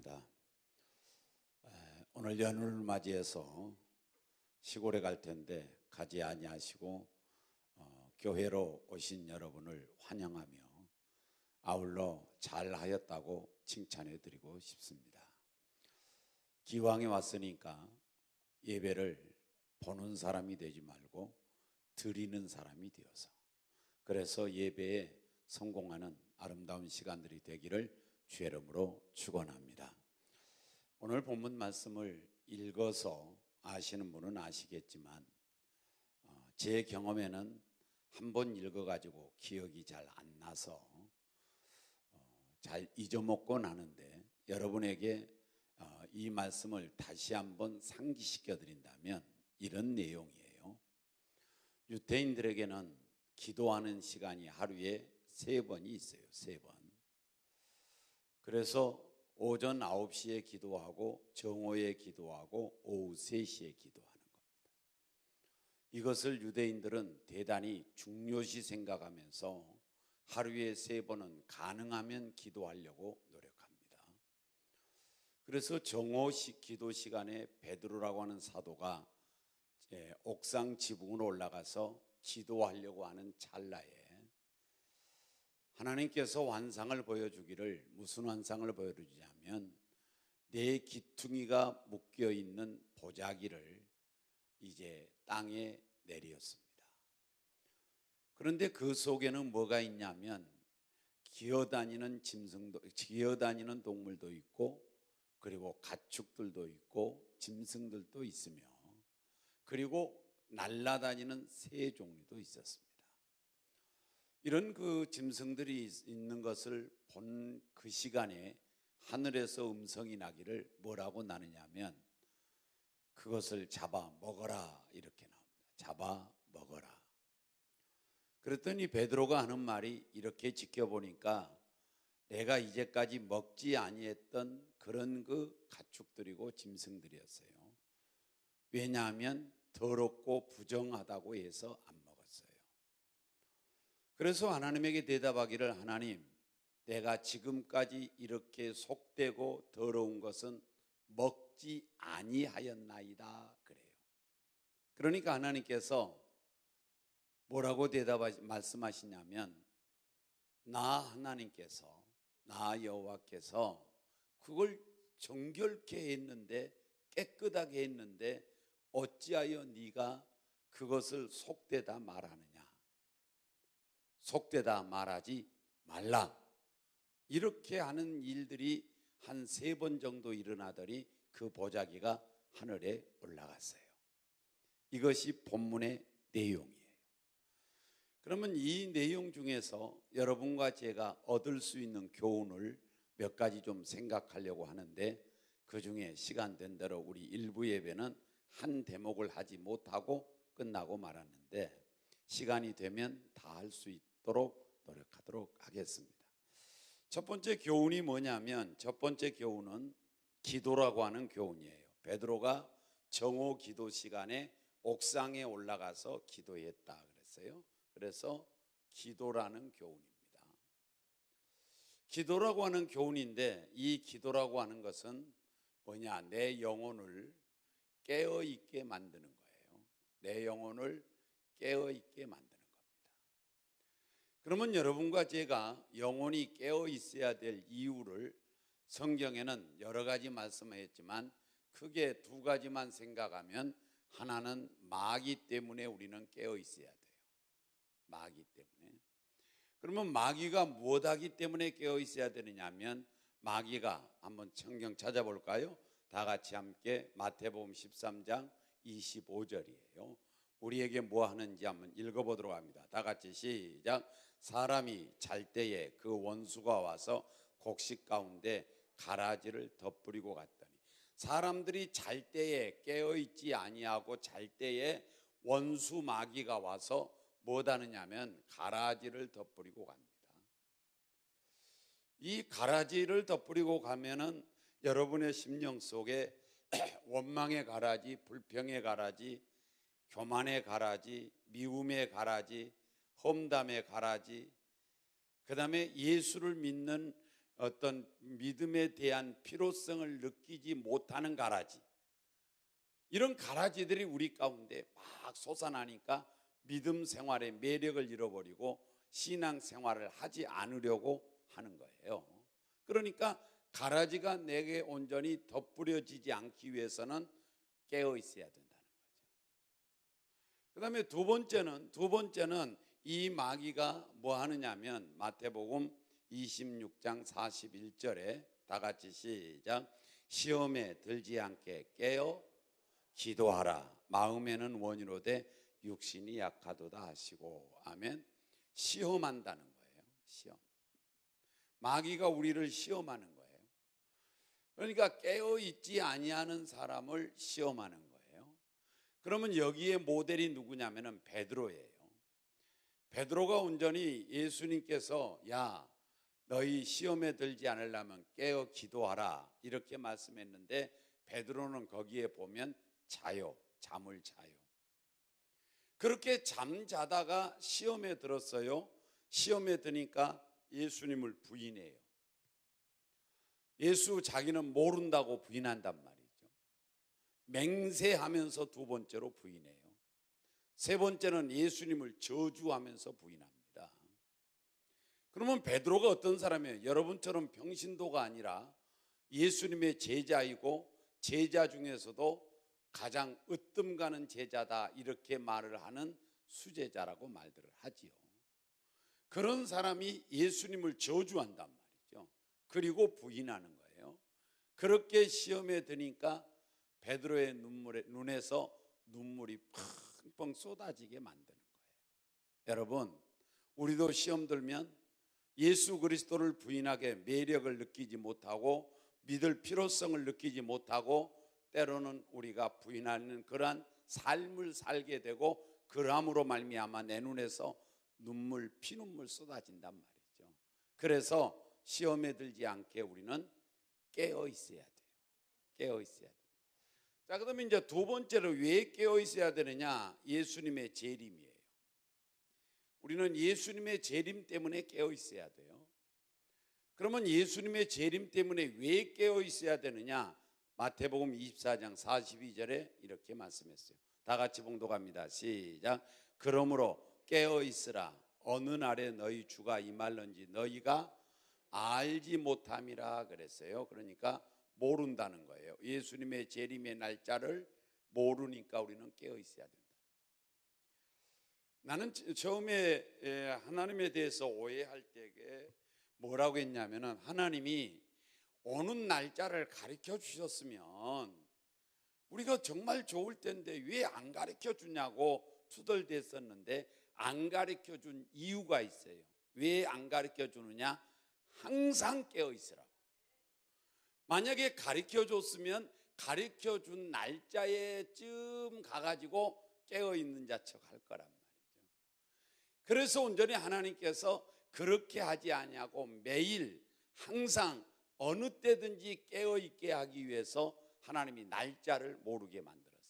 감사합니다. 오늘 연휴를 맞이해서 시골에 갈 텐데 가지 아니하시고 교회로 오신 여러분을 환영하며 아울러 잘하였다고 칭찬해 드리고 싶습니다. 기왕에 왔으니까 예배를 보는 사람이 되지 말고 드리는 사람이 되어서, 그래서 예배에 성공하는 아름다운 시간들이 되기를 주의 이름으로 축원합니다. 오늘 본문 말씀을 읽어서 아시는 분은 아시겠지만 제 경험에는 한 번 읽어가지고 기억이 잘 안 나서 잘 잊어먹고 나는데, 여러분에게 이 말씀을 다시 한번 상기시켜 드린다면 이런 내용이에요. 유대인들에게는 기도하는 시간이 하루에 3번이 있어요. 3번. 그래서 오전 9시에 기도하고 정오에 기도하고 오후 3시에 기도하는 겁니다. 이것을 유대인들은 대단히 중요시 생각하면서 하루에 3번은 가능하면 기도하려고 노력합니다. 그래서 정오식 기도 시간에 베드로라고 하는 사도가 옥상 지붕으로 올라가서 기도하려고 하는 찰나에 하나님께서 환상을 보여주기를, 무슨 환상을 보여주냐면 내 기퉁이가 묶여있는 보자기를 이제 땅에 내렸습니다. 그런데 그 속에는 뭐가 있냐면 기어다니는 동물도 있고, 그리고 가축들도 있고 짐승들도 있으며, 그리고 날아다니는 새 종류도 있었습니다. 이런 그 짐승들이 있는 것을 본 그 시간에 하늘에서 음성이 나기를 뭐라고 나느냐면 그것을 잡아 먹어라, 이렇게 나옵니다. 잡아 먹어라. 그랬더니 베드로가 하는 말이, 이렇게 지켜보니까 내가 이제까지 먹지 아니했던 그런 그 가축들이고 짐승들이었어요. 왜냐하면 더럽고 부정하다고 해서 안 먹었어요. 그래서 하나님에게 대답하기를, 하나님, 내가 지금까지 이렇게 속되고 더러운 것은 먹지 아니하였나이다, 그래요. 그러니까 하나님께서 뭐라고 말씀하시냐면, 나 여호와께서 그걸 정결케 했는데, 깨끗하게 했는데 어찌하여 네가 그것을 속되다 말하느냐. 속되다 말하지 말라. 이렇게 하는 일들이 한 3번 정도 일어나더니 그 보자기가 하늘에 올라갔어요. 이것이 본문의 내용이에요. 그러면 이 내용 중에서 여러분과 제가 얻을 수 있는 교훈을 몇 가지 좀 생각하려고 하는데, 그 중에 시간 된 대로 우리 일부 예배는 한 대목을 하지 못하고 끝나고 말았는데, 시간이 되면 다 할 수 있도록 노력하도록 하겠습니다. 첫 번째 교훈이 뭐냐면, 첫 번째 교훈은 기도라고 하는 교훈이에요. 베드로가 정오 기도 시간에 옥상에 올라가서 기도했다 그랬어요. 그래서 기도라는 교훈입니다. 기도라고 하는 교훈인데, 이 기도라고 하는 것은 뭐냐? 내 영혼을 깨어있게 만드는 거예요. 내 영혼을 깨어있게 만드는 겁니다. 그러면 여러분과 제가 영혼이 깨어있어야 될 이유를 성경에는 여러 가지 말씀하셨지만 크게 2가지만 생각하면, 하나는 마귀 때문에 우리는 깨어있어야 돼요. 마귀 때문에. 그러면 마귀가 무엇하기 때문에 깨어있어야 되느냐면, 마귀가, 한번 성경 찾아볼까요? 다 같이 함께 마태복음 13장 25절이에요. 우리에게 뭐 하는지 한번 읽어보도록 합니다. 다 같이 시작. 사람이 잘 때에 그 원수가 와서 곡식 가운데 가라지를 덧뿌리고 갔더니, 사람들이 잘 때에 깨어있지 아니하고 잘 때에 원수 마귀가 와서 뭐하느냐면 가라지를 덧뿌리고 갑니다. 이 가라지를 덧뿌리고 가면은 여러분의 심령 속에 원망의 가라지, 불평의 가라지, 교만의 가라지, 미움의 가라지, 험담의 가라지, 그 다음에 예수를 믿는 어떤 믿음에 대한 필요성을 느끼지 못하는 가라지, 이런 가라지들이 우리 가운데 막 솟아나니까 믿음 생활의 매력을 잃어버리고 신앙 생활을 하지 않으려고 하는 거예요. 그러니까 가라지가 내게 온전히 덧뿌려지지 않기 위해서는 깨어 있어야 된다는 거죠. 그 다음에 두 번째는 이 마귀가 뭐 하느냐면 마태복음 26장 41절에 다 같이 시작. 시험에 들지 않게 깨어 기도하라. 마음에는 원이로되 육신이 약하도다 하시고. 아멘. 시험한다는 거예요. 시험. 마귀가 우리를 시험하는 거예요. 그러니까 깨어 있지 아니하는 사람을 시험하는 거예요. 그러면 여기에 모델이 누구냐면은 베드로예요. 베드로가 온전히 예수님께서 야, 너희 시험에 들지 않으려면 깨어 기도하라 이렇게 말씀했는데 베드로는 거기에 보면 자요. 잠을 자요. 그렇게 잠자다가 시험에 들었어요. 시험에 드니까 예수님을 부인해요. 예수 자기는 모른다고 부인한단 말이죠. 맹세하면서 두 번째로 부인해요. 세 번째는 예수님을 저주하면서 부인합니다. 그러면 베드로가 어떤 사람이에요? 여러분처럼 병신도가 아니라 예수님의 제자이고 제자 중에서도 가장 으뜸 가는 제자다 이렇게 말을 하는 수제자라고 말들을 하지요. 그런 사람이 예수님을 저주한단 말이죠. 그리고 부인하는 거예요. 그렇게 시험에 드니까 베드로의 눈에서 눈물이 펑펑 쏟아지게 만드는 거예요. 여러분, 우리도 시험 들면 예수 그리스도를 부인하게 매력을 느끼지 못하고 믿을 필요성을 느끼지 못하고 때로는 우리가 부인하는 그러한 삶을 살게 되고 그러함으로 말미암아 내 눈에서 피눈물 쏟아진단 말이죠. 그래서 시험에 들지 않게 우리는 깨어 있어야 돼요. 깨어 있어야 돼요. 자, 그러면 이제 두 번째로 왜 깨어 있어야 되느냐? 예수님의 재림이에요. 우리는 예수님의 재림 때문에 깨어 있어야 돼요. 그러면 예수님의 재림 때문에 왜 깨어 있어야 되느냐? 마태복음 24장 42절에 이렇게 말씀했어요. 다 같이 봉독합니다. 시작. 그러므로 깨어 있으라. 어느 날에 너희 주가 임할런지 너희가 알지 못함이라 그랬어요. 그러니까 모른다는 거예요. 예수님의 재림의 날짜를 모르니까 우리는 깨어 있어야 된다. 나는 처음에 하나님에 대해서 오해할 때에 뭐라고 했냐면은 하나님이 오는 날짜를 가르쳐 주셨으면 우리가 정말 좋을 텐데 왜 안 가르쳐 주냐고 투덜댔었는데 안 가르쳐 준 이유가 있어요. 왜 안 가르쳐 주느냐? 항상 깨어 있으라. 만약에 가르쳐 줬으면 가르쳐 준 날짜에쯤 가가지고 깨어 있는 자척 할 거란 말이죠. 그래서 온전히 하나님께서 그렇게 하지 아니하고 매일 항상 어느 때든지 깨어 있게 하기 위해서 하나님이 날짜를 모르게 만들었어요.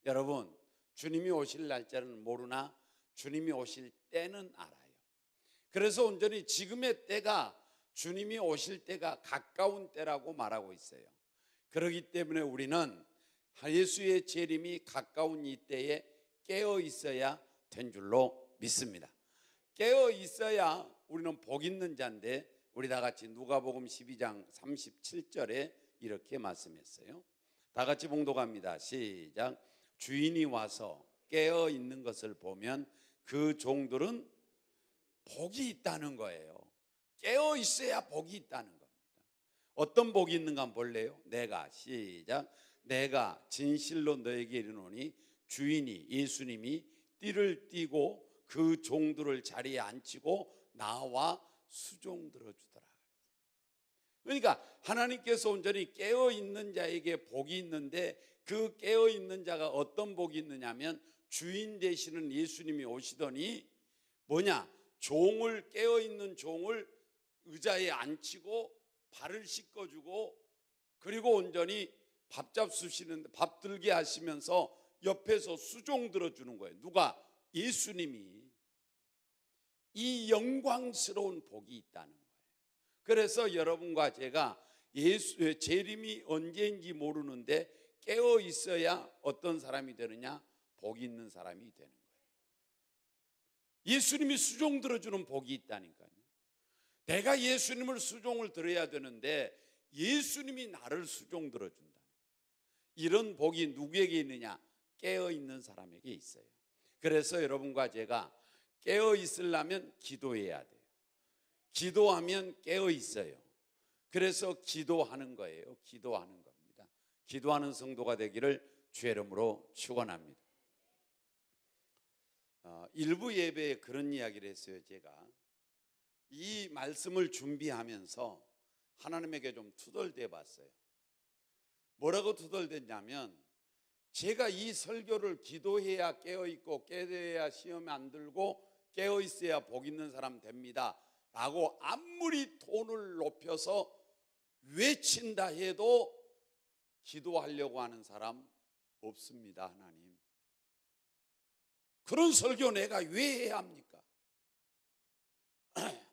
여러분, 주님이 오실 날짜는 모르나 주님이 오실 때는 알아요. 그래서 온전히 지금의 때가 주님이 오실 때가 가까운 때라고 말하고 있어요. 그렇기 때문에 우리는 예수의 재림이 가까운 이 때에 깨어 있어야 된 줄로 믿습니다. 깨어 있어야 우리는 복 있는 자인데 우리 다 같이 누가복음 12장 37절에 이렇게 말씀했어요. 다 같이 봉독합니다. 시작. 주인이 와서 깨어 있는 것을 보면 그 종들은 복이 있다는 거예요. 깨어 있어야 복이 있다는 겁니다. 어떤 복이 있는가 한번 볼래요? 시작. 내가 진실로 너에게 이르노니 주인이 예수님이 띠를 띠고 그 종들을 자리에 앉히고 나와 수종 들어주더라. 그러니까 하나님께서 온전히 깨어 있는 자에게 복이 있는데 그 깨어 있는 자가 어떤 복이 있느냐면 주인 되시는 예수님이 오시더니 뭐냐? 종을 깨어 있는 종을 의자에 앉히고 발을 씻겨주고 그리고 온전히 밥 잡수시는데 밥 들게 하시면서 옆에서 수종 들어주는 거예요. 누가? 예수님이. 이 영광스러운 복이 있다는 거예요. 그래서 여러분과 제가 예수의 재림이 언제인지 모르는데 깨어 있어야 어떤 사람이 되느냐? 복 있는 사람이 되는 거예요. 예수님이 수종 들어주는 복이 있다니까요. 내가 예수님을 수종을 들어야 되는데 예수님이 나를 수종 들어준다. 이런 복이 누구에게 있느냐? 깨어 있는 사람에게 있어요. 그래서 여러분과 제가 깨어 있으려면 기도해야 돼요. 기도하면 깨어 있어요. 그래서 기도하는 거예요. 기도하는 겁니다. 기도하는 성도가 되기를 주의 이름으로 축원합니다. 일부 예배에 그런 이야기를 했어요. 제가 이 말씀을 준비하면서 하나님에게 좀 투덜대 봤어요. 뭐라고 투덜댔냐면, 제가 이 설교를 기도해야 깨어있고 깨어야 시험에 안 들고 깨어있어야 복 있는 사람 됩니다 라고 아무리 톤을 높여서 외친다 해도 기도하려고 하는 사람 없습니다. 하나님, 그런 설교 내가 왜 해야 합니까?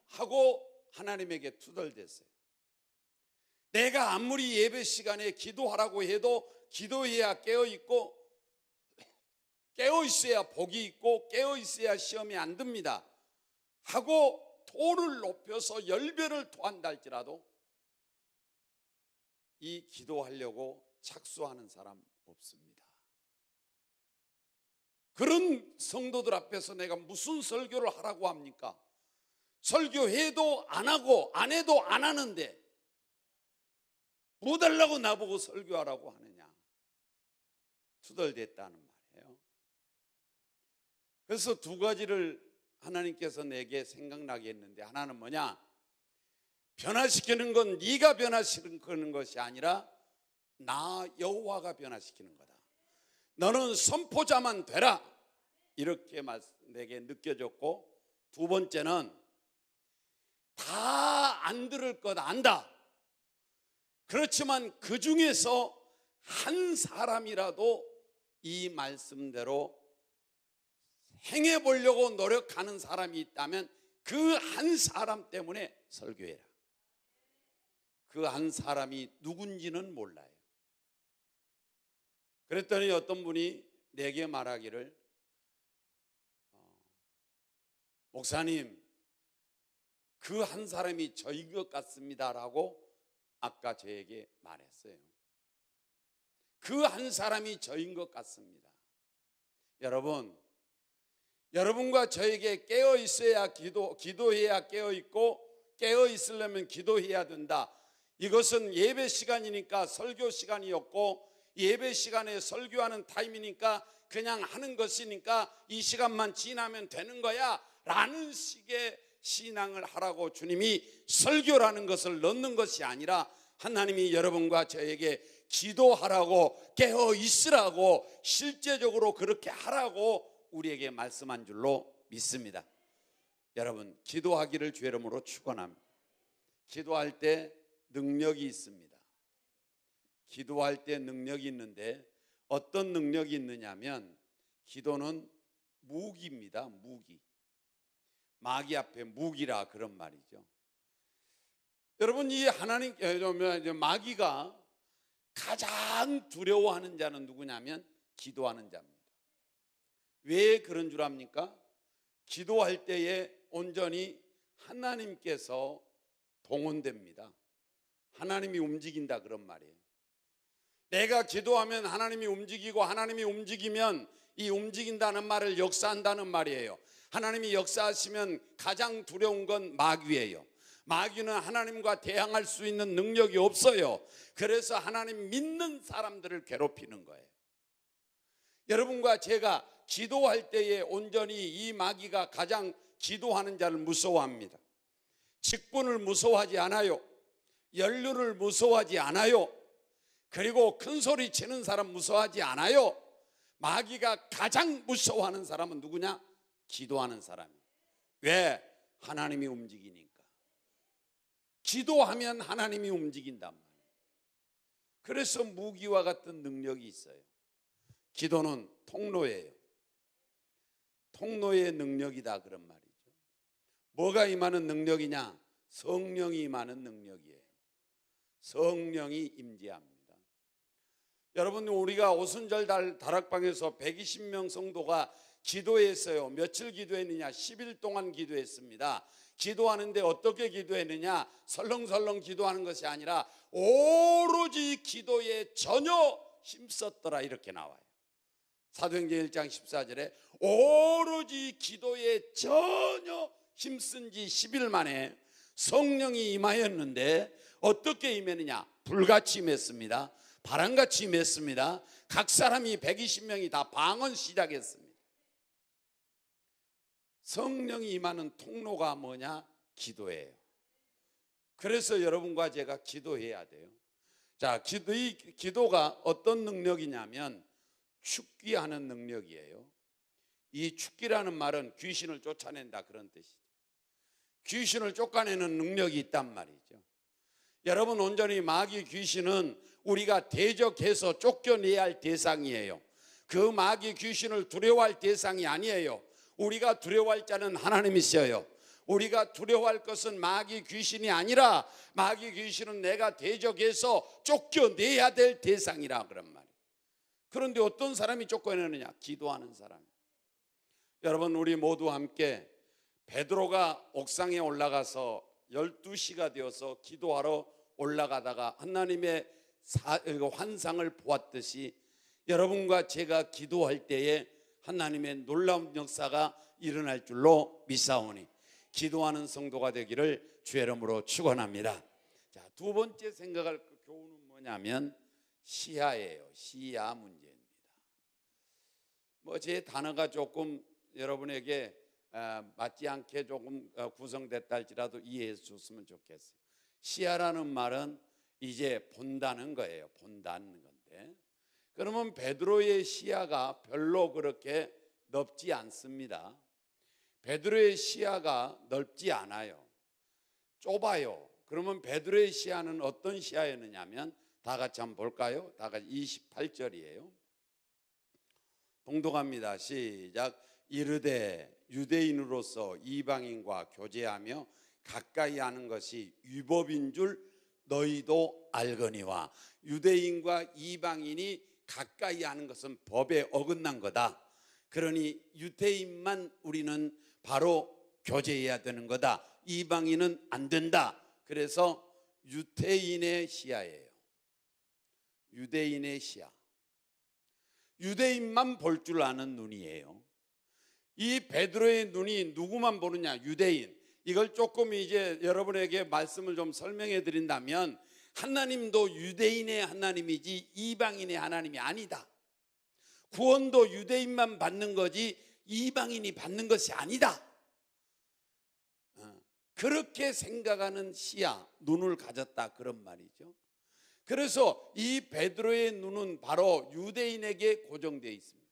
하고 하나님에게 투덜댔어요. 내가 아무리 예배 시간에 기도하라고 해도 기도해야 깨어있고 깨어있어야 복이 있고 깨어있어야 시험이 안 듭니다 하고 톤을 높여서 10배를 토한다 할지라도 이 기도하려고 착수하는 사람 없습니다. 그런 성도들 앞에서 내가 무슨 설교를 하라고 합니까? 설교해도 안 하고 안 해도 안 하는데 뭐 달라고 나보고 설교하라고 하느냐? 투덜댔다는 말이에요. 그래서 두 가지를 하나님께서 내게 생각나게 했는데, 하나는 뭐냐? 변화시키는 건 네가 변화시키는 것이 아니라 나 여호와가 변화시키는 거다. 너는 선포자만 되라. 이렇게 내게 느껴졌고, 두 번째는 다 안 들을 것 안다. 그렇지만 그 중에서 한 사람이라도 이 말씀대로 행해보려고 노력하는 사람이 있다면 그 한 사람 때문에 설교해라. 그 한 사람이 누군지는 몰라요. 그랬더니 어떤 분이 내게 말하기를, 목사님, 그 한 사람이 저인 것 같습니다 라고 아까 저에게 말했어요. 그 한 사람이 저인 것 같습니다. 여러분, 여러분과 저에게 깨어 있어야 기도해야 깨어 있고 깨어 있으려면 기도해야 된다. 이것은 예배 시간이니까 설교 시간이었고, 예배 시간에 설교하는 타임이니까 그냥 하는 것이니까 이 시간만 지나면 되는 거야 라는 식의 신앙을 하라고 주님이 설교라는 것을 넣는 것이 아니라, 하나님이 여러분과 저에게 기도하라고 깨어 있으라고 실제적으로 그렇게 하라고 우리에게 말씀한 줄로 믿습니다. 여러분, 기도하기를 주의 이름으로 축원합니다. 기도할 때 능력이 있습니다. 기도할 때 능력이 있는데 어떤 능력이 있느냐면, 기도는 무기입니다. 무기. 마귀 앞에 무기라 그런 말이죠. 여러분, 이 하나님 마귀가 가장 두려워하는 자는 누구냐면 기도하는 자입니다. 왜 그런 줄 압니까? 기도할 때에 온전히 하나님께서 동원됩니다. 하나님이 움직인다 그런 말이에요. 내가 기도하면 하나님이 움직이고, 하나님이 움직이면 이 움직인다는 말을 역사한다는 말이에요. 하나님이 역사하시면 가장 두려운 건 마귀예요. 마귀는 하나님과 대항할 수 있는 능력이 없어요. 그래서 하나님 믿는 사람들을 괴롭히는 거예요. 여러분과 제가 기도할 때에 온전히 이 마귀가 가장 기도하는 자를 무서워합니다. 직분을 무서워하지 않아요. 연륜을 무서워하지 않아요. 그리고 큰 소리 치는 사람 무서워하지 않아요. 마귀가 가장 무서워하는 사람은 누구냐? 기도하는 사람이에요. 왜? 하나님이 움직이니까. 기도하면 하나님이 움직인단 말이에요. 그래서 무기와 같은 능력이 있어요. 기도는 통로예요. 통로의 능력이다 그런 말이죠. 뭐가 임하는 능력이냐? 성령이 임하는 능력이에요. 성령이 임재합니다. 여러분, 우리가 오순절 다락방에서 120명 성도가 기도했어요. 며칠 기도했느냐? 10일 동안 기도했습니다. 기도하는데 어떻게 기도했느냐? 설렁설렁 기도하는 것이 아니라 오로지 기도에 전혀 힘썼더라, 이렇게 나와요. 사도행전 1장 14절에 오로지 기도에 전혀 힘쓴 지 10일 만에 성령이 임하였는데 어떻게 임했느냐? 불같이 임했습니다. 바람같이 임했습니다. 각 사람이 120명이 다 방언 시작했습니다. 성령이 임하는 통로가 뭐냐? 기도예요. 그래서 여러분과 제가 기도해야 돼요. 자, 이 기도가 어떤 능력이냐면 축기하는 능력이에요. 이 축기라는 말은 귀신을 쫓아낸다, 그런 뜻이죠. 귀신을 쫓아내는 능력이 있단 말이죠. 여러분, 온전히 마귀 귀신은 우리가 대적해서 쫓겨내야 할 대상이에요. 그 마귀 귀신을 두려워할 대상이 아니에요. 우리가 두려워할 자는 하나님이셔요. 우리가 두려워할 것은 마귀 귀신이 아니라 마귀 귀신은 내가 대적해서 쫓겨내야 될 대상이라, 그런 말이에요. 그런데 어떤 사람이 쫓겨내느냐? 기도하는 사람. 여러분, 우리 모두 함께 베드로가 옥상에 올라가서 12시가 되어서 기도하러 올라가다가 하나님의 환상을 보았듯이 여러분과 제가 기도할 때에 하나님의 놀라운 역사가 일어날 줄로 믿사오니 기도하는 성도가 되기를 주의 이름으로 축원합니다. 자, 두 번째 생각할 교훈은 뭐냐면 시야예요. 시야 문제입니다. 제 단어가 조금 여러분에게 맞지 않게 조금 구성됐다 할지라도 이해해 주셨으면 좋겠어요. 시야라는 말은 이제 본다는 거예요. 본다는 건데, 그러면 베드로의 시야가 별로 그렇게 넓지 않습니다. 베드로의 시야가 넓지 않아요. 좁아요. 그러면 베드로의 시야는 어떤 시야였느냐면 다 같이 한번 볼까요? 다 같이 28절이에요. 동독합니다. 시작. 이르되 유대인으로서 이방인과 교제하며 가까이 하는 것이 위법인 줄 너희도 알거니와. 유대인과 이방인이 가까이 하는 것은 법에 어긋난 거다. 그러니 유대인만 우리는 바로 교제해야 되는 거다. 이방인은 안 된다. 그래서 유대인의 시야예요. 유대인의 시야. 유대인만 볼 줄 아는 눈이에요. 이 베드로의 눈이 누구만 보느냐? 유대인. 이걸 조금 이제 여러분에게 말씀을 좀 설명해 드린다면 하나님도 유대인의 하나님이지 이방인의 하나님이 아니다. 구원도 유대인만 받는 거지 이방인이 받는 것이 아니다. 그렇게 생각하는 시야, 눈을 가졌다, 그런 말이죠. 그래서 이 베드로의 눈은 바로 유대인에게 고정되어 있습니다.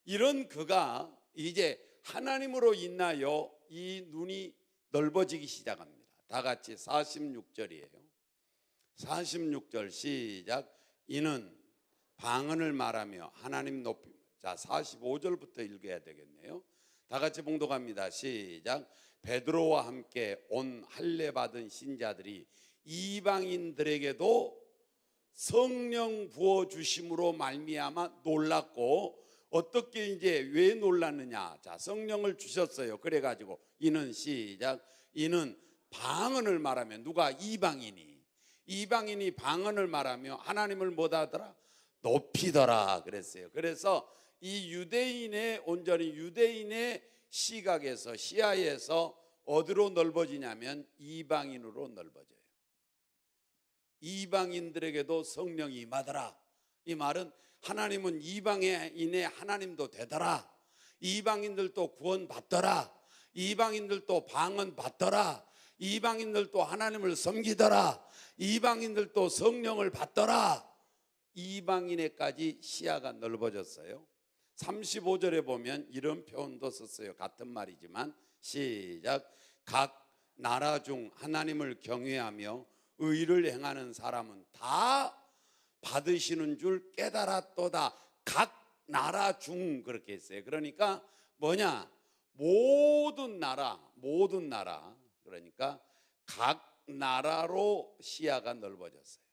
이런 그가 이제 하나님으로 인하여 이 눈이 넓어지기 시작합니다. 다 같이 46절이에요. 46절 시작. 이는 방언을 말하며 하나님 높이. 자, 45절부터 읽어야 되겠네요. 다 같이 봉독합니다. 시작. 베드로와 함께 온 할례 받은 신자들이 이방인들에게도 성령 부어 주심으로 말미암아 놀랐고, 어떻게 이제 왜 놀랐느냐? 자, 성령을 주셨어요. 그래가지고 이는 시작. 이는 방언을 말하며, 누가? 이방인이 방언을 말하며 하나님을 못하더라? 높이더라 그랬어요. 그래서 이 유대인의 온전히 유대인의 시각에서 시야에서 어디로 넓어지냐면 이방인으로 넓어져요. 이방인들에게도 성령이 임하더라. 이 말은 하나님은 이방인의 하나님도 되더라. 이방인들도 구원 받더라. 이방인들도 방언 받더라. 이방인들도 하나님을 섬기더라. 이방인들도 성령을 받더라. 이방인에까지 시야가 넓어졌어요. 35절에 보면 이런 표현도 썼어요. 같은 말이지만 시작. 각 나라 중 하나님을 경외하며 의를 행하는 사람은 다 받으시는 줄 깨달았도다. 각 나라 중, 그렇게 했어요. 그러니까 뭐냐? 모든 나라, 그러니까 각 나라로 시야가 넓어졌어요.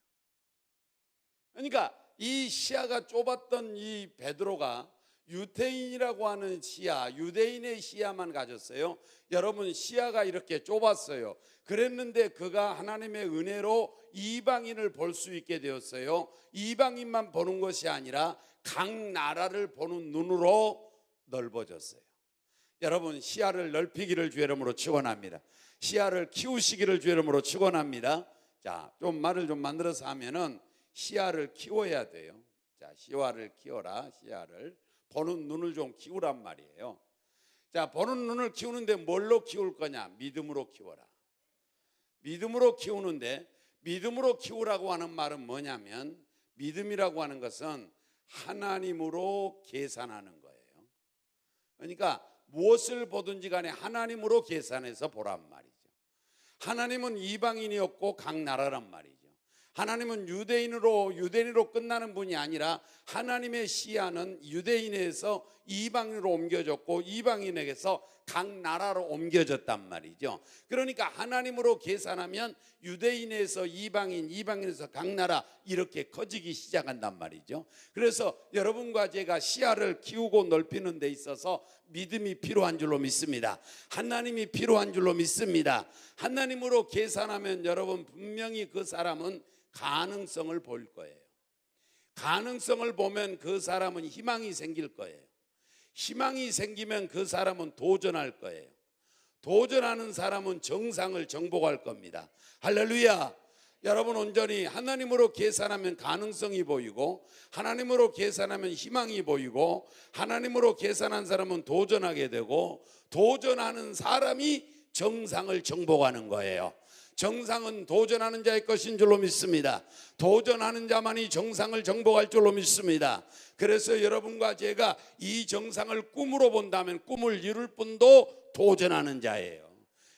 그러니까 이 시야가 좁았던 이 베드로가 유대인이라고 하는 시야, 유대인의 시야만 가졌어요. 여러분, 시야가 이렇게 좁았어요. 그랬는데 그가 하나님의 은혜로 이방인을 볼 수 있게 되었어요. 이방인만 보는 것이 아니라 각 나라를 보는 눈으로 넓어졌어요. 여러분, 시야를 넓히기를 주의 이름으로 축원합니다. 시야를 키우시기를 주의 이름으로 축원합니다. 자, 좀 말을 좀 만들어서 하면은 시야를 키워야 돼요. 자, 시야를 키워라. 시야를 보는 눈을 좀 키우란 말이에요. 자, 보는 눈을 키우는데 뭘로 키울 거냐? 믿음으로 키워라. 믿음으로 키우는데, 믿음으로 키우라고 하는 말은 뭐냐면, 믿음이라고 하는 것은 하나님으로 계산하는 거예요. 그러니까 무엇을 보든지 간에 하나님으로 계산해서 보란 말이죠. 하나님은 이방인이었고 각 나라란 말이죠. 하나님은 유대인으로 끝나는 분이 아니라 하나님의 시야는 유대인에서 이방인으로 옮겨졌고 이방인에게서 각 나라로 옮겨졌단 말이죠. 그러니까 하나님으로 계산하면 유대인에서 이방인, 이방인에서 각 나라 이렇게 커지기 시작한단 말이죠. 그래서 여러분과 제가 시야를 키우고 넓히는 데 있어서 믿음이 필요한 줄로 믿습니다. 하나님이 필요한 줄로 믿습니다. 하나님으로 계산하면 여러분 분명히 그 사람은 가능성을 볼 거예요. 가능성을 보면 그 사람은 희망이 생길 거예요. 희망이 생기면 그 사람은 도전할 거예요. 도전하는 사람은 정상을 정복할 겁니다. 할렐루야. 여러분, 온전히 하나님으로 계산하면 가능성이 보이고, 하나님으로 계산하면 희망이 보이고, 하나님으로 계산한 사람은 도전하게 되고, 도전하는 사람이 정상을 정복하는 거예요. 정상은 도전하는 자의 것인 줄로 믿습니다. 도전하는 자만이 정상을 정복할 줄로 믿습니다. 그래서 여러분과 제가 이 정상을 꿈으로 본다면 꿈을 이룰 뿐도 도전하는 자예요.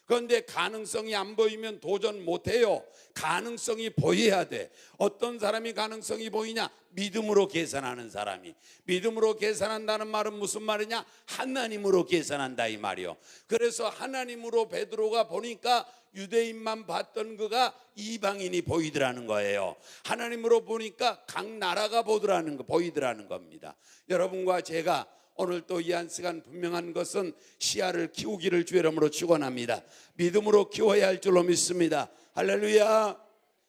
그런데 가능성이 안 보이면 도전 못해요. 가능성이 보여야 돼. 어떤 사람이 가능성이 보이냐? 믿음으로 계산하는 사람이. 믿음으로 계산한다는 말은 무슨 말이냐? 하나님으로 계산한다 이 말이요. 그래서 하나님으로 베드로가 보니까 유대인만 봤던 그가 이방인이 보이더라는 거예요. 하나님으로 보니까 각 나라가 보이더라는 겁니다. 여러분과 제가 오늘 또 이 한 시간 분명한 것은 시야를 키우기를 주의 이름으로 축원합니다. 믿음으로 키워야 할 줄로 믿습니다. 할렐루야.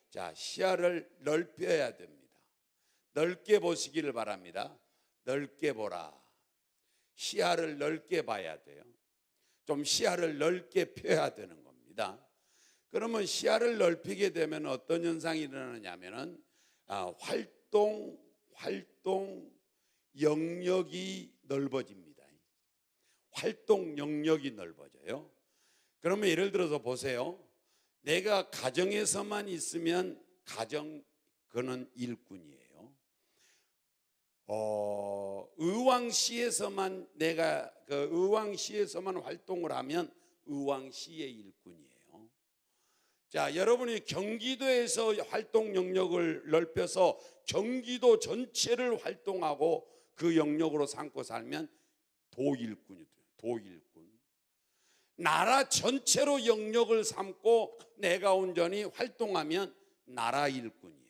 자, 시야를 넓혀야 됩니다. 넓게 보시기를 바랍니다. 넓게 보라. 시야를 넓게 봐야 돼요. 좀 시야를 넓게 펴야 되는 겁니다. 그러면 시야를 넓히게 되면 어떤 현상이 일어나냐면은 활동 영역이 넓어집니다. 활동 영역이 넓어져요. 그러면 예를 들어서 보세요. 내가 가정에서만 있으면 그는 일꾼이에요. 의왕시에서만 내가 의왕시에서만 활동을 하면 의왕시의 일꾼이에요. 자, 여러분이 경기도에서 활동 영역을 넓혀서 경기도 전체를 활동하고 그 영역으로 삼고 살면 도일꾼이 돼요. 도일꾼. 나라 전체로 영역을 삼고 내가 온전히 활동하면 나라 일꾼이에요.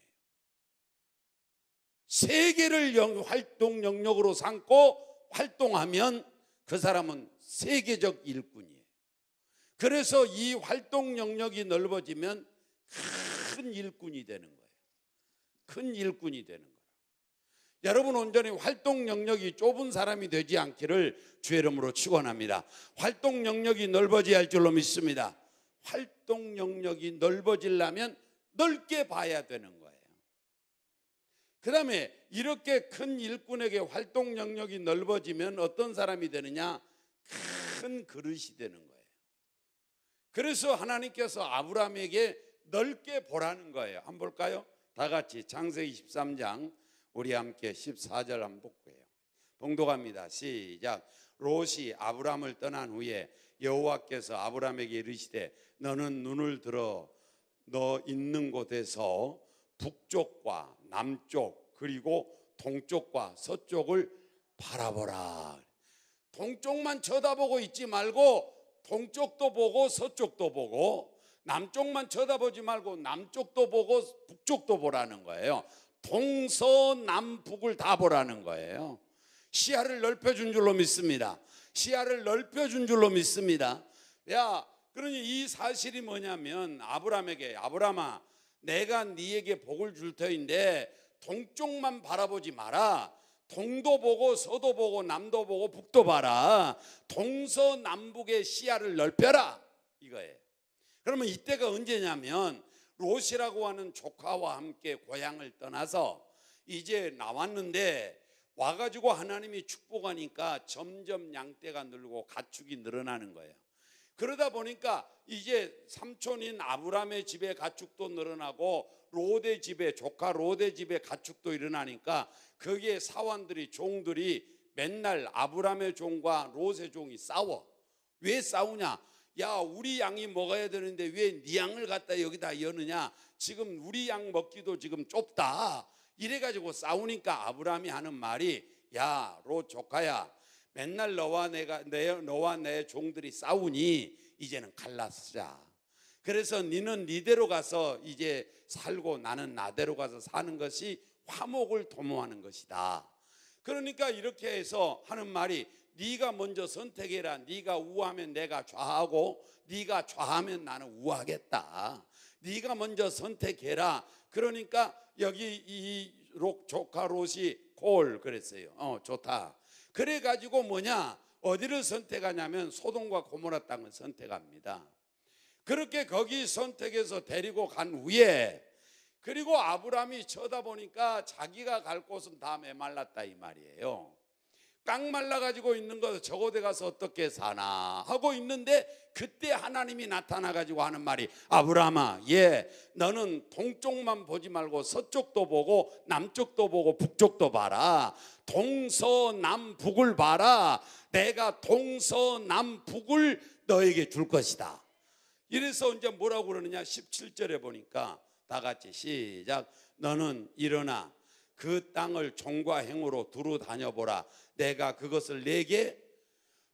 세계를 활동 영역으로 삼고 활동하면 그 사람은 세계적 일꾼이에요. 그래서 이 활동 영역이 넓어지면 큰 일꾼이 되는 거예요. 큰 일꾼이 되는 거예요. 여러분, 온전히 활동 영역이 좁은 사람이 되지 않기를 주의 이름으로 축원합니다. 활동 영역이 넓어져야 할 줄로 믿습니다. 활동 영역이 넓어지려면 넓게 봐야 되는 거예요. 그 다음에 이렇게 큰 일꾼에게 활동 영역이 넓어지면 어떤 사람이 되느냐? 큰 그릇이 되는 거예요. 그래서 하나님께서 아브라함에게 넓게 보라는 거예요. 한번 볼까요? 다 같이 창세기 13장 우리 함께 14절 한번 볼게요. 봉독합니다. 시작. 롯이 아브라함을 떠난 후에 여호와께서 아브라함에게 이르시되 너는 눈을 들어 너 있는 곳에서 북쪽과 남쪽 그리고 동쪽과 서쪽을 바라보라. 동쪽만 쳐다보고 있지 말고 동쪽도 보고 서쪽도 보고 남쪽만 쳐다보지 말고 남쪽도 보고 북쪽도 보라는 거예요. 동서남북을 다 보라는 거예요. 시야를 넓혀준 줄로 믿습니다. 시야를 넓혀준 줄로 믿습니다. 야, 그러니 이 사실이 뭐냐면 아브라함에게, 아브라함아, 내가 네에게 복을 줄 터인데 동쪽만 바라보지 마라. 동도 보고 서도 보고 남도 보고 북도 봐라. 동서남북의 시야를 넓혀라, 이거예요. 그러면 이때가 언제냐면 롯이라고 하는 조카와 함께 고향을 떠나서 이제 나왔는데 와가지고 하나님이 축복하니까 점점 양떼가 늘고 가축이 늘어나는 거예요. 그러다 보니까 이제 삼촌인 아브라함의 집에 가축도 늘어나고 롯의 집에, 조카 롯의 집에 가축도 일어나니까 거기에 사원들이, 종들이 맨날 아브라함의 종과 롯의 종이 싸워. 왜 싸우냐? 야, 우리 양이 먹어야 되는데 왜 네 양을 갖다 여기다 여느냐? 지금 우리 양 먹기도 지금 좁다. 이래가지고 싸우니까 아브라함이 하는 말이, 야, 롯 조카야, 맨날 너와 내 종들이 싸우니 이제는 갈라서자. 그래서 너는 네대로 가서 이제 살고 나는 나대로 가서 사는 것이 화목을 도모하는 것이다. 그러니까 이렇게 해서 하는 말이, 네가 먼저 선택해라. 네가 우하면 내가 좌하고 네가 좌하면 나는 우하겠다. 네가 먼저 선택해라. 그러니까 여기 이 조카 롯이 콜 그랬어요. 좋다. 그래가지고 뭐냐, 어디를 선택하냐면 소돔과 고모라 땅을 선택합니다. 그렇게 거기 선택해서 데리고 간 후에, 그리고 아브라함이 쳐다보니까 자기가 갈 곳은 다 메말랐다 이 말이에요. 깡 말라가지고 있는 거 저곳에 가서 어떻게 사나 하고 있는데 그때 하나님이 나타나가지고 하는 말이, 아브라함아, 너는 동쪽만 보지 말고 서쪽도 보고 남쪽도 보고 북쪽도 봐라. 동서남북을 봐라. 내가 동서남북을 너에게 줄 것이다. 이래서 이제 뭐라고 그러느냐, 17절에 보니까 다 같이 시작. 너는 일어나 그 땅을 종과 행으로 두루 다녀보라. 내가 그것을 내게,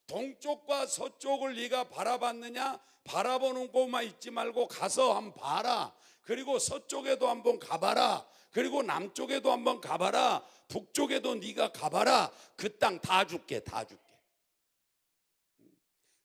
동쪽과 서쪽을 네가 바라봤느냐? 바라보는 곳만 있지 말고 가서 한번 봐라. 그리고 서쪽에도 한번 가봐라. 그리고 남쪽에도 한번 가봐라. 북쪽에도 네가 가봐라. 그 땅 다 줄게, 다 줄게.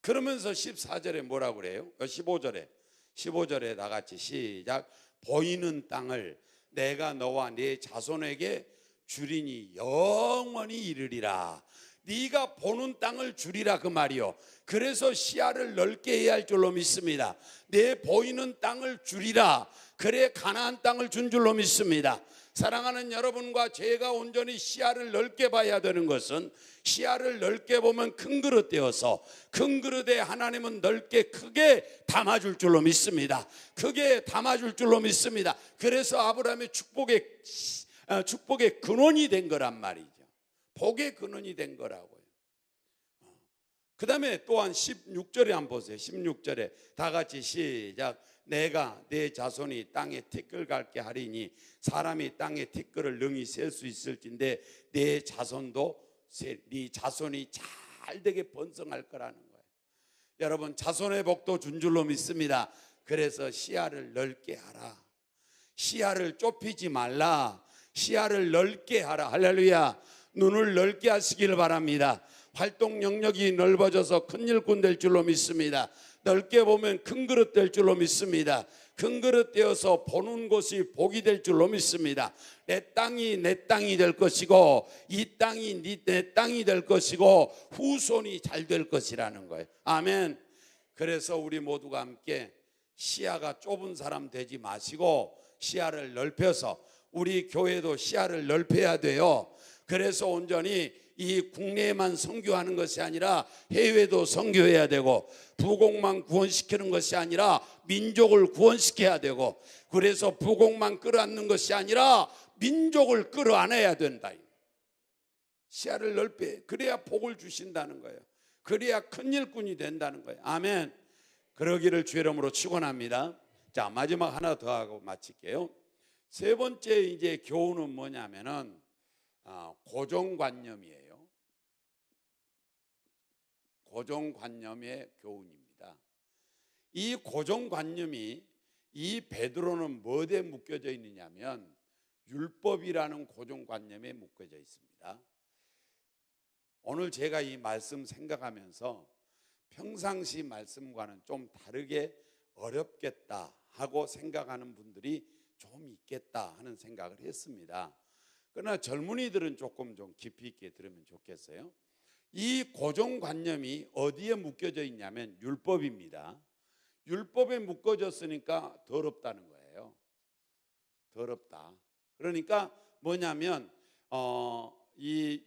그러면서 14절에 뭐라고 그래요? 15절에 다 같이 시작. 보이는 땅을 내가 너와 네 자손에게 주리니 영원히 이르리라. 네가 보는 땅을 주리라 그 말이요. 그래서 시야를 넓게 해야 할 줄로 믿습니다. 내 보이는 땅을 주리라. 그래 가나안 땅을 준 줄로 믿습니다. 사랑하는 여러분과 제가 온전히 시야를 넓게 봐야 되는 것은, 시야를 넓게 보면 큰 그릇 되어서 큰 그릇에 하나님은 넓게 크게 담아줄 줄로 믿습니다. 크게 담아줄 줄로 믿습니다. 그래서 아브라함의 축복의 근원이 된 거란 말이죠. 복의 근원이 된 거라고요. 그 다음에 또한 16절에 한번 보세요. 16절에 다 같이 시작. 내가 내 자손이 땅에 티끌 갈게 하리니 사람이 땅에 티끌을 능히 셀 수 있을진데 내 자손도 네 자손이 잘 되게 번성할 거라는 거예요. 여러분, 자손의 복도 준 줄로 믿습니다. 그래서 시야를 넓게 하라. 시야를 좁히지 말라. 시야를 넓게 하라. 할렐루야. 눈을 넓게 하시길 바랍니다. 활동 영역이 넓어져서 큰 일꾼 될 줄로 믿습니다. 넓게 보면 큰 그릇 될 줄로 믿습니다. 큰 그릇 되어서 보는 곳이 복이 될 줄로 믿습니다. 내 땅이 내 땅이 될 것이고 이 땅이 내 땅이 될 것이고 후손이 잘 될 것이라는 거예요. 아멘. 그래서 우리 모두가 함께 시야가 좁은 사람 되지 마시고 시야를 넓혀서, 우리 교회도 시야를 넓혀야 돼요. 그래서 온전히 이 국내에만 선교하는 것이 아니라 해외도 선교해야 되고, 부곡만 구원시키는 것이 아니라 민족을 구원시켜야 되고, 그래서 부곡만 끌어안는 것이 아니라 민족을 끌어안아야 된다. 시야를 넓혀, 그래야 복을 주신다는 거예요. 그래야 큰 일꾼이 된다는 거예요. 아멘. 그러기를 주의 이름으로 축원합니다. 자, 마지막 하나 더 하고 마칠게요. 세 번째 이제 교훈은 뭐냐면은 고정관념이에요. 고정관념의 교훈입니다. 이 고정관념이 이 베드로는 뭐에 묶여져 있느냐면 율법이라는 고정관념에 묶여져 있습니다. 오늘 제가 이 말씀 생각하면서 평상시 말씀과는 좀 다르게 어렵겠다 하고 생각하는 분들이 좀 있겠다 하는 생각을 했습니다. 그러나 젊은이들은 조금 좀 깊이 있게 들으면 좋겠어요. 이 고정관념이 어디에 묶여져 있냐면 율법입니다. 율법에 묶어졌으니까 더럽다는 거예요. 더럽다. 그러니까 뭐냐면 이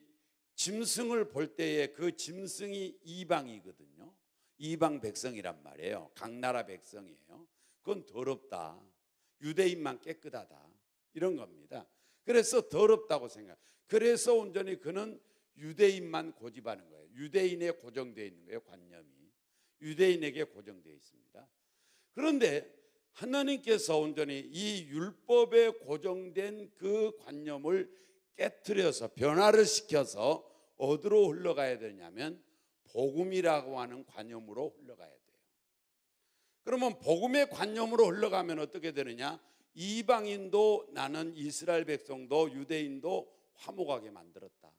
짐승을 볼 때에 그 짐승이 이방이거든요. 이방 백성이란 말이에요. 각 나라 백성이에요. 그건 더럽다. 유대인만 깨끗하다. 이런 겁니다. 그래서 더럽다고 생각. 그래서 온전히 그는 유대인만 고집하는 거예요. 유대인에 고정되어 있는 거예요. 관념이 유대인에게 고정되어 있습니다. 그런데 하나님께서 온전히 이 율법에 고정된 그 관념을 깨트려서 변화를 시켜서 어디로 흘러가야 되냐면 복음이라고 하는 관념으로 흘러가야 돼요. 그러면 복음의 관념으로 흘러가면 어떻게 되느냐? 이방인도 나는 이스라엘 백성도 유대인도 화목하게 만들었다.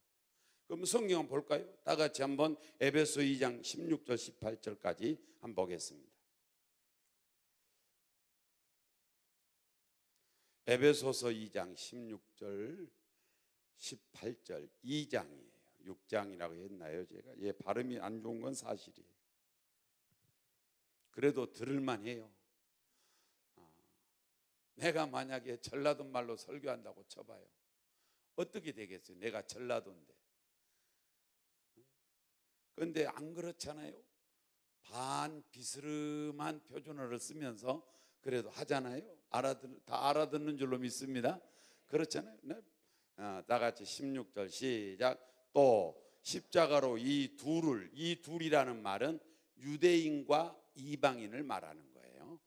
그럼 성경 한번 볼까요? 다 같이 한번 에베소 2장 16절 18절까지 한번 보겠습니다. 에베소서 2장 16절 18절 2장이에요. 6장이라고 했나요? 제가 발음이 안 좋은 건 사실이에요. 그래도 들을만 해요. 내가 만약에 전라도 말로 설교한다고 쳐봐요. 어떻게 되겠어요? 내가 전라도인데. 그런데 안 그렇잖아요. 반 비스름한 표준어를 쓰면서 그래도 하잖아요. 다 알아듣는 줄로 믿습니다. 그렇잖아요. 네? 다 같이 16절 시작. 또 십자가로 이 둘이라는 말은 유대인과 이방인을 말하는 거예요.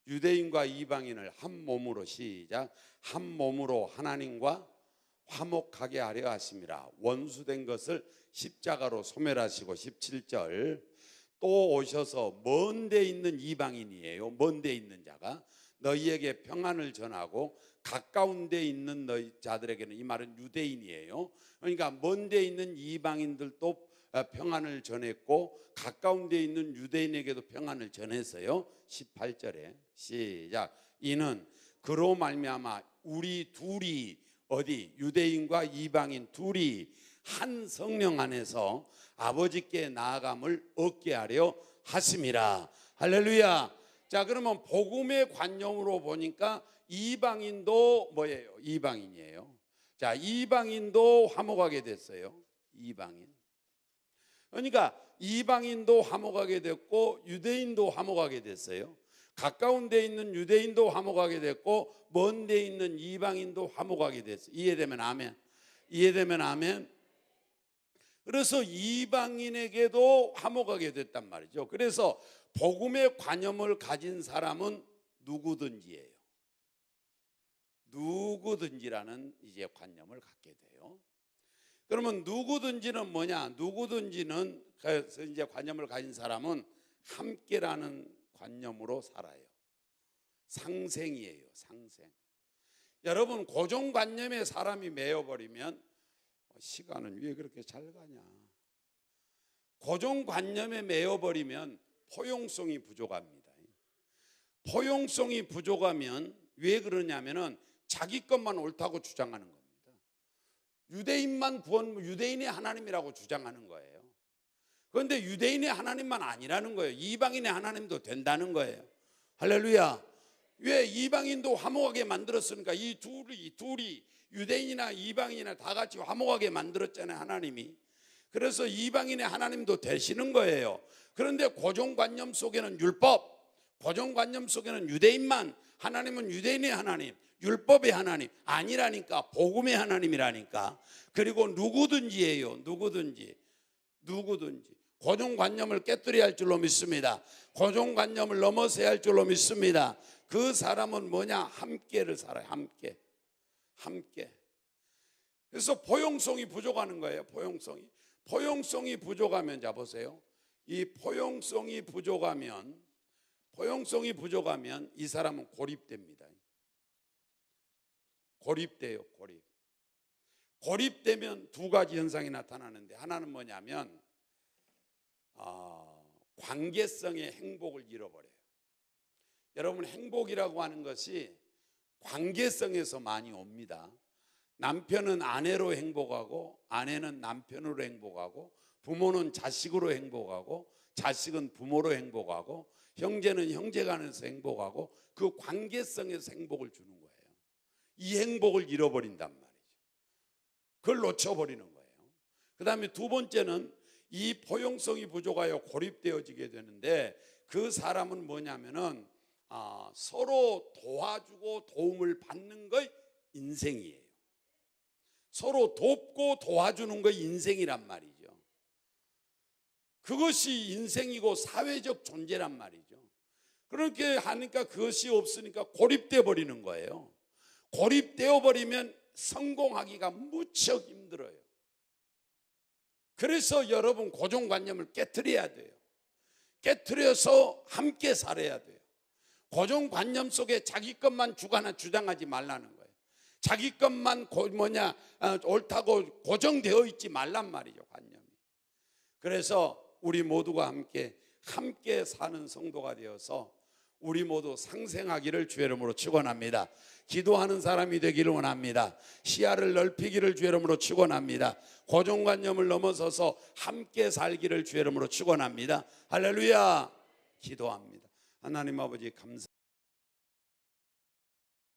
유대인과 이방인을 한 몸으로 시작. 한 몸으로 하나님과 화목하게 하려 하심이라. 원수된 것을 십자가로 소멸하시고 17절. 또 오셔서 먼 데 있는 이방인이에요. 먼 데 있는 자가 너희에게 평안을 전하고 가까운 데 있는 너희 자들에게는, 이 말은 유대인이에요. 그러니까 먼 데 있는 이방인들도 평안을 전했고 가까운 데 있는 유대인에게도 평안을 전했어요. 18절에 시작. 이는 그로 말미암아 우리 둘이 어디 유대인과 이방인 둘이 한 성령 안에서 아버지께 나아감을 얻게 하려 하심이라. 할렐루야. 자, 그러면 복음의 관념으로 보니까 이방인도 뭐예요? 이방인이에요. 자, 이방인도 화목하게 됐어요. 이방인. 그러니까 이방인도 화목하게 됐고 유대인도 화목하게 됐어요. 가까운 데 있는 유대인도 화목하게 됐고 먼 데 있는 이방인도 화목하게 됐어요. 이해되면 아멘. 이해되면 아멘. 그래서 이방인에게도 화목하게 됐단 말이죠. 그래서 복음의 관념을 가진 사람은 누구든지예요. 누구든지라는 이제 관념을 갖게 돼요. 그러면 누구든지는 뭐냐? 누구든지는 그래서 이제 관념을 가진 사람은 함께라는 관념으로 살아요. 상생이에요. 상생. 여러분, 고정관념에 사람이 매여버리면 시간은 왜 그렇게 잘 가냐? 고정관념에 매여버리면 포용성이 부족합니다. 포용성이 부족하면 왜 그러냐면은 자기 것만 옳다고 주장하는 겁니다. 유대인만 유대인의 하나님이라고 주장하는 거예요. 그런데 유대인의 하나님만 아니라는 거예요. 이방인의 하나님도 된다는 거예요. 할렐루야. 왜 이방인도 화목하게 만들었으니까 이 둘이 유대인이나 이방인이나 다 같이 화목하게 만들었잖아요, 하나님이. 그래서 이방인의 하나님도 되시는 거예요. 그런데 고정관념 속에는 율법, 고정관념 속에는 유대인만, 하나님은 유대인의 하나님, 율법의 하나님 아니라니까. 복음의 하나님이라니까. 그리고 누구든지예요. 누구든지 고정관념을 깨뜨려야 할 줄로 믿습니다. 고정관념을 넘어서야 할 줄로 믿습니다. 그 사람은 뭐냐? 함께를 살아요. 함께. 그래서 포용성이 부족하는 거예요. 포용성이 부족하면, 자 보세요. 이 포용성이 부족하면 포용성이 부족하면 이 사람은 고립됩니다. 고립돼요. 고립되면 두 가지 현상이 나타나는데, 하나는 뭐냐면 관계성의 행복을 잃어버려요. 여러분, 행복이라고 하는 것이 관계성에서 많이 옵니다. 남편은 아내로 행복하고, 아내는 남편으로 행복하고, 부모는 자식으로 행복하고, 자식은 부모로 행복하고, 형제는 형제 간에서 행복하고, 그 관계성에서 행복을 주는 거예요. 이 행복을 잃어버린단 말이죠. 그걸 놓쳐버리는 거예요. 그 다음에 두 번째는 이 포용성이 부족하여 고립되어지게 되는데, 그 사람은 뭐냐면은 서로 도와주고 도움을 받는 거 인생이에요. 서로 돕고 도와주는 거 인생이란 말이죠. 그것이 인생이고 사회적 존재란 말이죠. 그렇게 하니까 그것이 없으니까 고립돼 버리는 거예요. 고립되어 버리면 성공하기가 무척 힘들어요. 그래서 여러분, 고정관념을 깨트려야 돼요. 깨트려서 함께 살아야 돼요. 고정관념 속에 자기 것만 주장하지 말라는 거예요. 자기 것만 옳다고 고정되어 있지 말란 말이죠, 관념이. 그래서 우리 모두가 함께 사는 성도가 되어서 우리 모두 상생하기를 주의 이름으로 축원합니다. 기도하는 사람이 되기를 원합니다. 시야를 넓히기를 주의 이름으로 축원합니다. 고정관념을 넘어서서 함께 살기를 주의 이름으로 축원합니다. 할렐루야. 기도합니다. 하나님 아버지, 감사